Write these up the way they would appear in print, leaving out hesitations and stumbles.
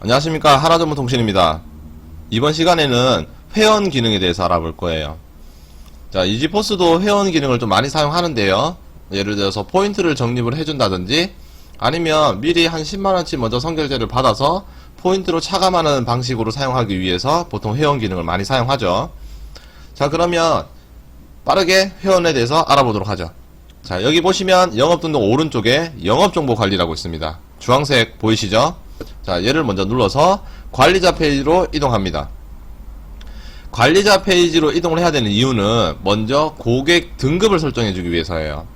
안녕하십니까, 하나전문통신입니다. 이번 시간에는 회원 기능에 대해서 알아볼 거예요. 자, 이지포스도 회원 기능을 좀 많이 사용하는데요. 예를 들어서 포인트를 적립을 해준다든지 아니면 미리 한 10만원치 먼저 선결제를 받아서 포인트로 차감하는 방식으로 사용하기 위해서 보통 회원 기능을 많이 사용하죠. 자, 그러면 빠르게 회원에 대해서 알아보도록 하죠. 자, 여기 보시면 영업등록 오른쪽에 영업정보관리라고 있습니다. 주황색 보이시죠? 자, 얘를 먼저 눌러서 관리자 페이지로 이동합니다. 관리자 페이지로 이동을 해야 되는 이유는 먼저 고객 등급을 설정해주기 위해서예요.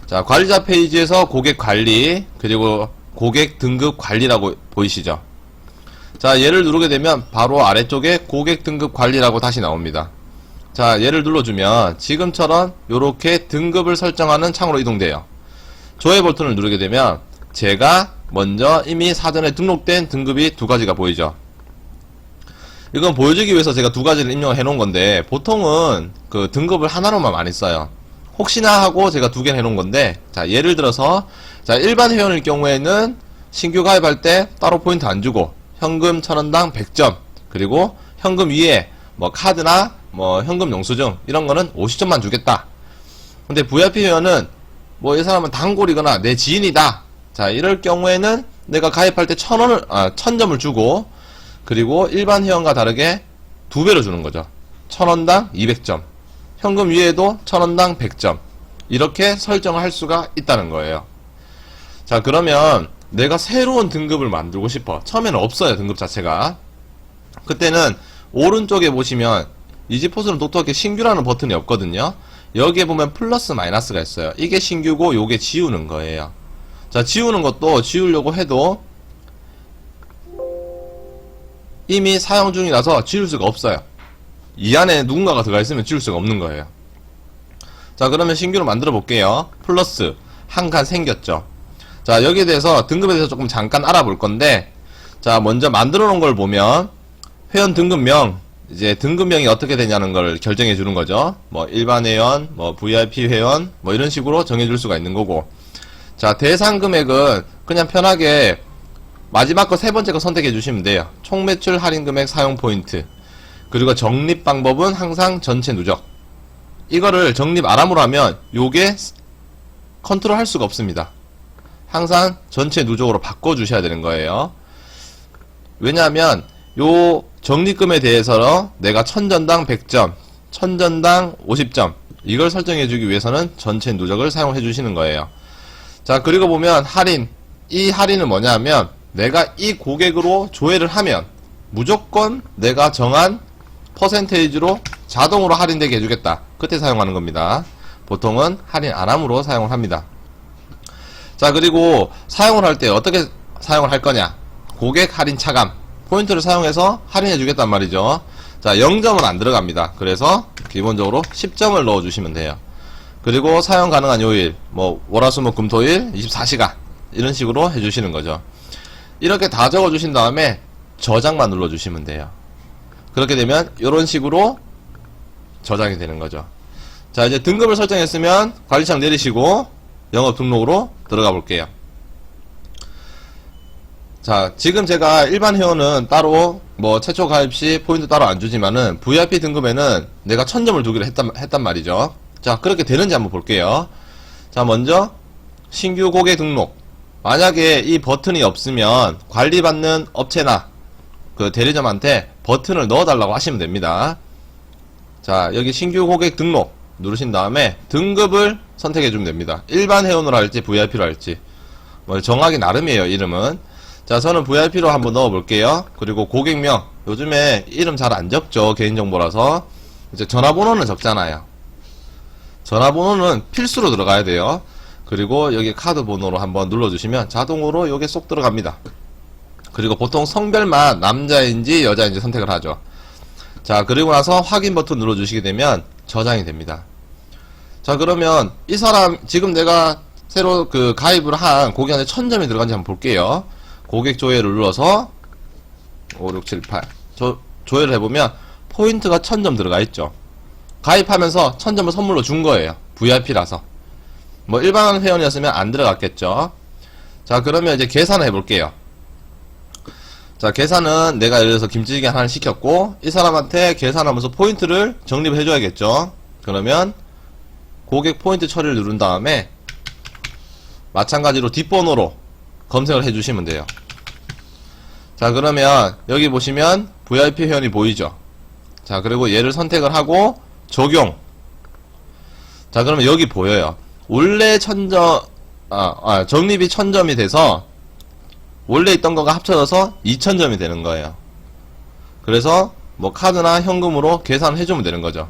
자, 관리자 페이지에서 고객 관리, 그리고 고객 등급 관리라고 보이시죠? 자, 얘를 누르게 되면 바로 아래쪽에 고객 등급 관리라고 다시 나옵니다. 자, 얘를 눌러주면 지금처럼 이렇게 등급을 설정하는 창으로 이동돼요. 조회 버튼을 누르게 되면 제가 먼저 이미 사전에 등록된 등급이 두 가지가 보이죠. 이건 보여주기 위해서 제가 두 가지를 입력을 해놓은 건데 보통은 그 등급을 하나로만 많이 써요. 혹시나 하고 제가 두 개를 해놓은 건데, 자, 예를 들어서 자, 일반 회원일 경우에는 신규 가입할 때 따로 포인트 안 주고 현금 1000원당 100점, 그리고 현금 위에 뭐 카드나 뭐 현금 영수증 이런 거는 50점만 주겠다. 근데 VIP 회원은 뭐 이 사람은 단골이거나 내 지인이다. 자, 이럴 경우에는 내가 가입할 때 1000점을 주고, 그리고 일반 회원과 다르게 2배로 주는 거죠. 1000원당 200점. 현금 위에도 1000원당 100점. 이렇게 설정을 할 수가 있다는 거예요. 자, 그러면 내가 새로운 등급을 만들고 싶어. 처음에는 없어요, 등급 자체가. 그때는 오른쪽에 보시면 이지포스는 독특하게 신규라는 버튼이 없거든요. 여기에 보면 플러스 마이너스가 있어요. 이게 신규고 요게 지우는 거예요. 자, 지우는 것도 지우려고 해도 이미 사용 중이라서 지울 수가 없어요. 이 안에 누군가가 들어가 있으면 지울 수가 없는 거예요. 자, 그러면 신규로 만들어 볼게요. 플러스 한 칸 생겼죠. 자, 여기에 대해서 등급에 대해서 조금 잠깐 알아볼 건데, 자, 먼저 만들어 놓은 걸 보면 회원 등급명, 이제 등급명이 어떻게 되냐는 걸 결정해 주는 거죠. 뭐 일반 회원, 뭐 VIP 회원, 뭐 이런 식으로 정해 줄 수가 있는 거고, 자, 대상 금액은 그냥 편하게 마지막 거 세 번째 거 선택해 주시면 돼요. 총 매출 할인 금액 사용 포인트. 그리고 적립 방법은 항상 전체 누적. 이거를 적립 아람으로 하면 요게 컨트롤 할 수가 없습니다. 항상 전체 누적으로 바꿔 주셔야 되는 거예요. 왜냐하면 요 적립금에 대해서 내가 1000전당 100점, 1000전당 50점 이걸 설정해 주기 위해서는 전체 누적을 사용해 주시는 거예요. 자, 그리고 보면 할인. 이 할인은 뭐냐면 내가 이 고객으로 조회를 하면 무조건 내가 정한 퍼센테이지로 자동으로 할인되게 해주겠다. 그때 사용하는 겁니다. 보통은 할인 안함으로 사용을 합니다. 자, 그리고 사용을 할 때 어떻게 사용을 할 거냐. 고객 할인 차감. 포인트를 사용해서 할인해 주겠단 말이죠. 자, 0점은 안 들어갑니다. 그래서 기본적으로 10점을 넣어주시면 돼요. 그리고 사용 가능한 요일, 뭐 월화수목금토일 24시간 이런 식으로 해주시는 거죠. 이렇게 다 적어주신 다음에 저장만 눌러주시면 돼요. 그렇게 되면 이런 식으로 저장이 되는 거죠. 자, 이제 등급을 설정했으면 관리창 내리시고 영업 등록으로 들어가 볼게요. 자, 지금 제가 일반 회원은 따로 뭐 최초 가입 시 포인트 따로 안 주지만은 VIP 등급에는 내가 1000점을 주기로 했단 말이죠. 자, 그렇게 되는지 한번 볼게요. 자, 먼저 신규 고객 등록. 만약에 이 버튼이 없으면 관리받는 업체나 그 대리점한테 버튼을 넣어달라고 하시면 됩니다. 자, 여기 신규 고객 등록 누르신 다음에 등급을 선택해주면 됩니다. 일반 회원으로 할지 VIP로 할지 뭐 정하기 나름이에요, 이름은. 자, 저는 VIP로 한번 넣어볼게요. 그리고 고객명. 요즘에 이름 잘 안 적죠, 개인정보라서. 이제 전화번호는 적잖아요. 전화번호는 필수로 들어가야 돼요. 그리고 여기 카드 번호로 한번 눌러주시면 자동으로 여기에 쏙 들어갑니다. 그리고 보통 성별만 남자인지 여자인지 선택을 하죠. 자, 그리고 나서 확인 버튼 눌러주시게 되면 저장이 됩니다. 자, 그러면 이 사람 지금 내가 새로 그 가입을 한 고객한테 1000점이 들어간지 한번 볼게요. 고객 조회를 눌러서 5, 6, 7, 8 조회를 해보면 포인트가 1000점 들어가 있죠. 가입하면서 1000점을 선물로 준 거예요. VIP라서. 뭐 일반 회원이었으면 안 들어갔겠죠. 자, 그러면 이제 계산을 해볼게요. 자, 계산은 내가 예를 들어서 김치찌개 하나를 시켰고, 이 사람한테 계산하면서 포인트를 적립을 해줘야겠죠. 그러면 고객 포인트 처리를 누른 다음에 마찬가지로 뒷번호로 검색을 해주시면 돼요. 자, 그러면 여기 보시면 VIP 회원이 보이죠. 자, 그리고 얘를 선택을 하고 적용. 자, 그러면 여기 보여요. 원래 적립이 1000점이 돼서 원래 있던 거가 합쳐져서 2000점이 되는 거예요. 그래서 뭐 카드나 현금으로 계산을 해주면 되는 거죠.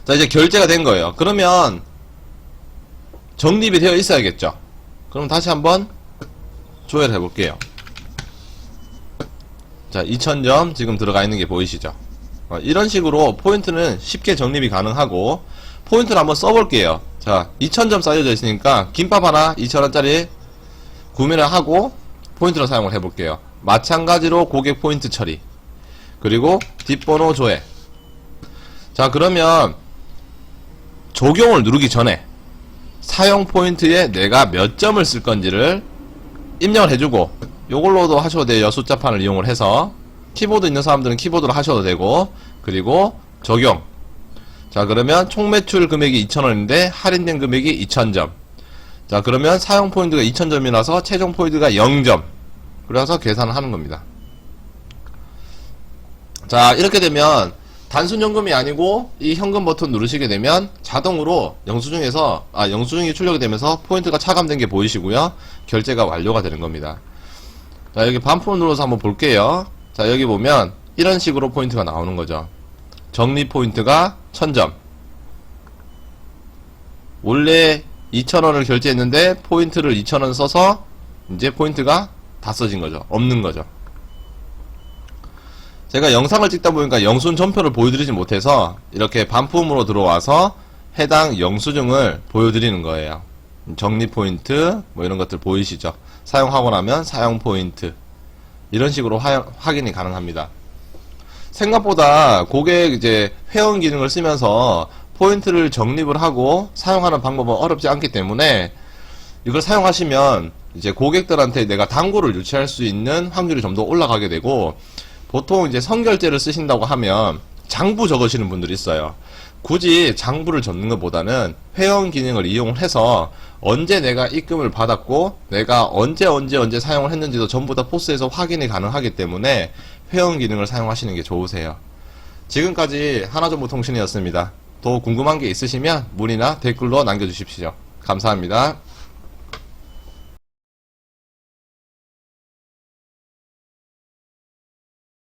자, 이제 결제가 된 거예요. 그러면 적립이 되어 있어야겠죠. 그럼 다시 한번 조회를 해볼게요. 자, 2000점 지금 들어가 있는 게 보이시죠? 이런 식으로 포인트는 쉽게 적립이 가능하고, 포인트를 한번 써볼게요. 자, 2000점 쌓여져 있으니까 김밥 하나 2000원짜리 구매를 하고 포인트로 사용을 해볼게요. 마찬가지로 고객 포인트 처리, 그리고 뒷번호 조회. 자, 그러면 적용을 누르기 전에 사용 포인트에 내가 몇 점을 쓸 건지를 입력을 해주고, 요걸로도 하셔도 돼요. 숫자판을 이용을 해서. 키보드 있는 사람들은 키보드로 하셔도 되고, 그리고 적용. 자, 그러면 총 매출 금액이 2000원인데 할인된 금액이 2000점. 자, 그러면 사용 포인트가 2000점이라서 최종 포인트가 0점. 그래서 계산을 하는 겁니다. 자, 이렇게 되면 단순 현금이 아니고 이 현금 버튼 누르시게 되면 자동으로 영수증이 출력이 되면서 포인트가 차감된 게 보이시고요. 결제가 완료가 되는 겁니다. 자, 여기 반품을 눌러서 한번 볼게요. 자, 여기 보면 이런 식으로 포인트가 나오는 거죠. 적립 포인트가 1000점. 원래 2000원을 결제했는데 포인트를 2000원 써서 이제 포인트가 다 써진 거죠. 없는 거죠. 제가 영상을 찍다 보니까 영수증 전표를 보여드리지 못해서 이렇게 반품으로 들어와서 해당 영수증을 보여드리는 거예요. 적립 포인트 뭐 이런 것들 보이시죠? 사용하고 나면 사용 포인트, 이런 식으로 확인이 가능합니다. 생각보다 고객 이제 회원 기능을 쓰면서 포인트를 적립을 하고 사용하는 방법은 어렵지 않기 때문에 이걸 사용하시면 이제 고객들한테 내가 당구를 유치할 수 있는 확률이 좀 더 올라가게 되고, 보통 이제 선결제를 쓰신다고 하면 장부 적으시는 분들이 있어요. 굳이 장부를 적는 것보다는 회원 기능을 이용을 해서 언제 내가 입금을 받았고 내가 언제 사용을 했는지도 전부 다 포스에서 확인이 가능하기 때문에 회원 기능을 사용하시는 게 좋으세요. 지금까지 하나정보통신이었습니다. 더 궁금한 게 있으시면 문의나 댓글로 남겨주십시오. 감사합니다.